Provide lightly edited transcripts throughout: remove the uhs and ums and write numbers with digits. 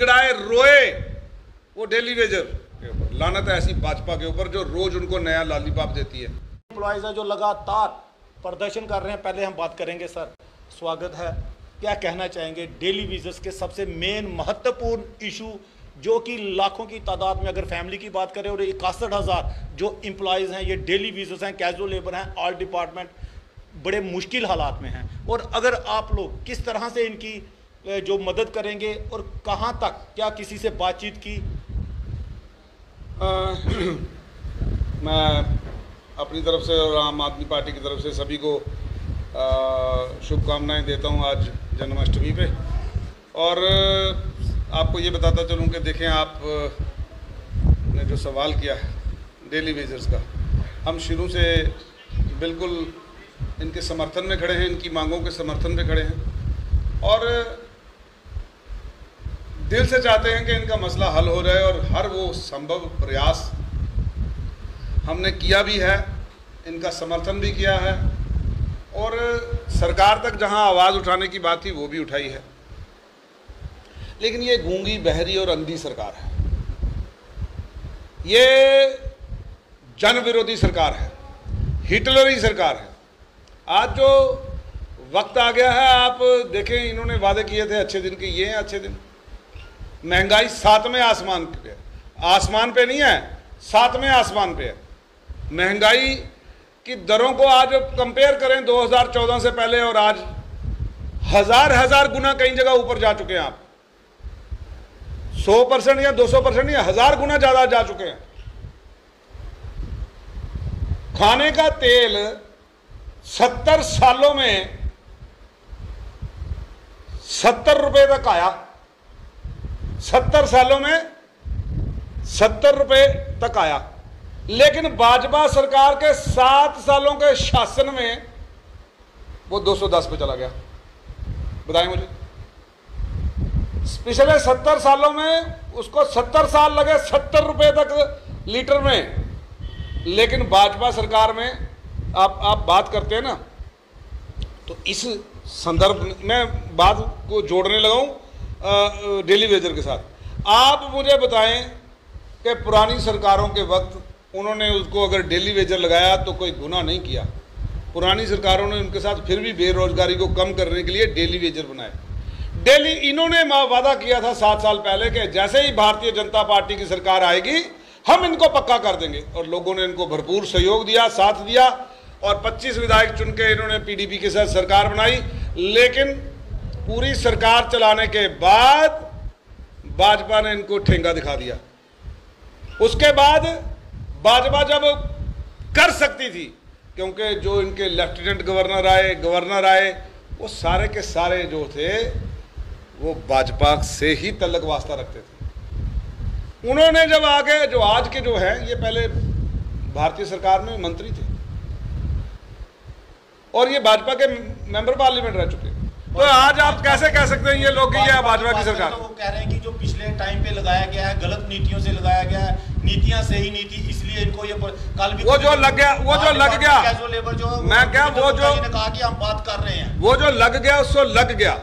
गिड़ाए रोए वो daily Vaser के ऊपर। लानत है ऐसी भाजपा के ऊपर जो रोज उनको नया लॉलीपॉप देती है। एम्प्लॉयज़ है जो लगातार प्रदर्शन कर रहे हैं। पहले हम बात करेंगे सर, स्वागत है, क्या कहना चाहेंगे डेली वेजर्स के सबसे मेन महत्वपूर्ण इशू जो कि लाखों की तादाद में, अगर फैमिली की बात करें, और 61,000 जो एम्प्लॉयज़ हैं, ये डेली वेजर्स हैं, कैजुअल लेबर हैं, ऑल डिपार्टमेंट बड़े मुश्किल हालात में हैं। और अगर आप लोग किस तरह से इनकी जो मदद करेंगे और कहां तक, क्या किसी से बातचीत की? मैं अपनी तरफ से और आम आदमी पार्टी की तरफ से सभी को शुभकामनाएं देता हूं आज जन्माष्टमी पे। और आपको ये बताता चलूं कि देखें, आप ने जो सवाल किया है डेली वेजर्स का, हम शुरू से बिल्कुल इनके समर्थन में खड़े हैं, इनकी मांगों के समर्थन में खड़े हैं और दिल से चाहते हैं कि इनका मसला हल हो जाए। और हर वो संभव प्रयास हमने किया भी है, इनका समर्थन भी किया है और सरकार तक जहां आवाज़ उठाने की बात थी वो भी उठाई है। लेकिन ये गूंगी, बहरी और अंधी सरकार है, ये जन विरोधी सरकार है, हिटलरी सरकार है। आज जो वक्त आ गया है, आप देखें, इन्होंने वादे किए थे अच्छे दिन के, ये हैं अच्छे दिन। महंगाई 7वें आसमान पे है, आसमान पे नहीं है, 7वें आसमान पे है। महंगाई की दरों को आज कंपेयर करें 2014 से पहले और आज, हजार गुना कई जगह ऊपर जा चुके हैं। आप 100% या 200% या 1000 गुना ज्यादा जा चुके हैं। खाने का तेल 70 सालों में 70 रुपए तक आया, 70 सालों में 70 रुपए तक आया। लेकिन भाजपा सरकार के 7 सालों के शासन में वो 210 पे चला गया। बताएं मुझे, पिछले 70 सालों में उसको 70 साल लगे 70 रुपए तक लीटर में। लेकिन भाजपा सरकार में आप बात करते हैं ना, तो इस संदर्भ में बात को जोड़ने लगा हूं डेली वेजर के साथ। आप मुझे बताएं कि पुरानी सरकारों के वक्त उन्होंने उसको अगर डेली वेजर लगाया तो कोई गुनाह नहीं किया। पुरानी सरकारों ने उनके साथ फिर भी बेरोजगारी को कम करने के लिए डेली वेजर बनाए। डेली इन्होंने वादा किया था 7 साल पहले कि जैसे ही भारतीय जनता पार्टी की सरकार आएगी हम इनको पक्का कर देंगे, और लोगों ने इनको भरपूर सहयोग दिया, साथ दिया और 25 विधायक चुन के इन्होंने पीडीपी के साथ सरकार बनाई। लेकिन पूरी सरकार चलाने के बाद भाजपा ने इनको ठेंगा दिखा दिया। उसके बाद भाजपा जब कर सकती थी, क्योंकि जो इनके लेफ्टिनेंट गवर्नर आए वो सारे के सारे जो थे वो भाजपा से ही तल्लक वास्ता रखते थे। उन्होंने जब आगे जो आज के जो हैं, ये पहले भारतीय सरकार में मंत्री थे और ये भाजपा के मेंबर पार्लियामेंट रह चुके हैं। तो आज आप कैसे कह सकते हैं ये लोग कि ये भाजपा की सरकार? तो वो कह रहे हैं कि जो पिछले टाइम पे लगाया गया है, गलत नीतियों से लगाया गया है, नीतियां सही नीति, इसलिए इनको ये कल भी वो जो लग गया कैजुअल लेबर जो मैं क्या, वो जो कहा कि हम बात कर रहे हैं, वो जो लग गया उसको लग गया।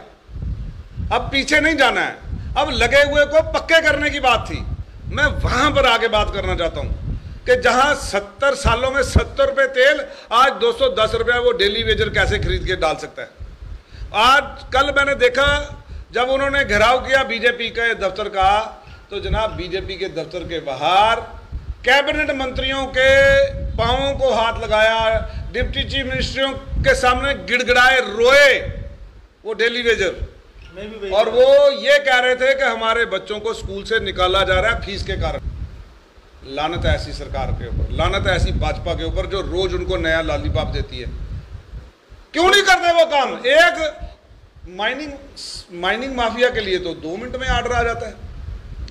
अब पीछे नहीं जाना है, अब लगे हुए को पक्के करने की बात थी। मैं वहां पर आगे बात करना चाहता हूं कि जहां 70 सालों में 70 रुपए तेल, आज 210 रुपया वो डेली वेजर कैसे खरीद के डाल सकता है? आज कल मैंने देखा जब उन्होंने घेराव किया बीजेपी के दफ्तर का, तो जनाब बीजेपी के दफ्तर के बाहर कैबिनेट मंत्रियों के पांवों को हाथ लगाया, डिप्टी चीफ मिनिस्टरों के सामने गिड़गिड़ाए रोए वो डेली वेजर। और वो ये कह रहे थे कि हमारे बच्चों को स्कूल से निकाला जा रहा है फीस के कारण। लानत है ऐसी सरकार के ऊपर, लानत है ऐसी भाजपा के ऊपर जो रोज उनको नया लॉलीपॉप देती है। क्यों नहीं करते वो काम? एक माइनिंग माफिया के लिए तो 2 मिनट में आर्डर आ जाता है।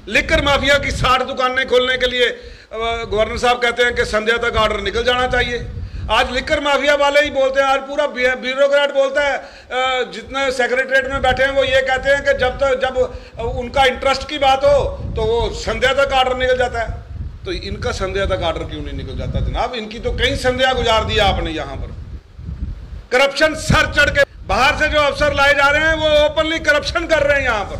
लिकर माफिया की 60 दुकानें खोलने के लिए गवर्नर साहब कहते हैं कि संध्या तक ऑर्डर निकल जाना चाहिए। आज लिकर माफिया वाले ही बोलते हैं, आज पूरा ब्यूरोक्रेट बोलता है, जितने सेक्रेटरीट में बैठे हैं वो ये कहते हैं कि जब उनका इंटरेस्ट की बात हो तो वो संध्या तक ऑर्डर निकल जाता है। तो इनका संध्या तक ऑर्डर क्यों नहीं निकल जाता जनाब? इनकी तो कई संध्या गुजार दिया आपने। यहाँ पर करप्शन सर चढ़ के, बाहर से जो अफसर लाए जा रहे हैं वो ओपनली करप्शन कर रहे हैं यहाँ पर।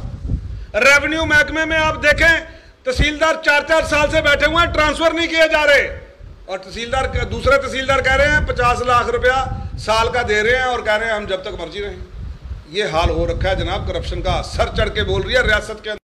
रेवेन्यू महकमे में आप देखें, तहसीलदार 4-4 साल से बैठे हुए हैं, ट्रांसफर नहीं किए जा रहे, और तहसीलदार, दूसरे तहसीलदार कह रहे हैं 50 लाख रुपया साल का दे रहे हैं और कह रहे हैं हम जब तक मर्जी रहें। ये हाल हो रखा है जनाब करप्शन का। सर चढ़ के बोल रही है रियासत के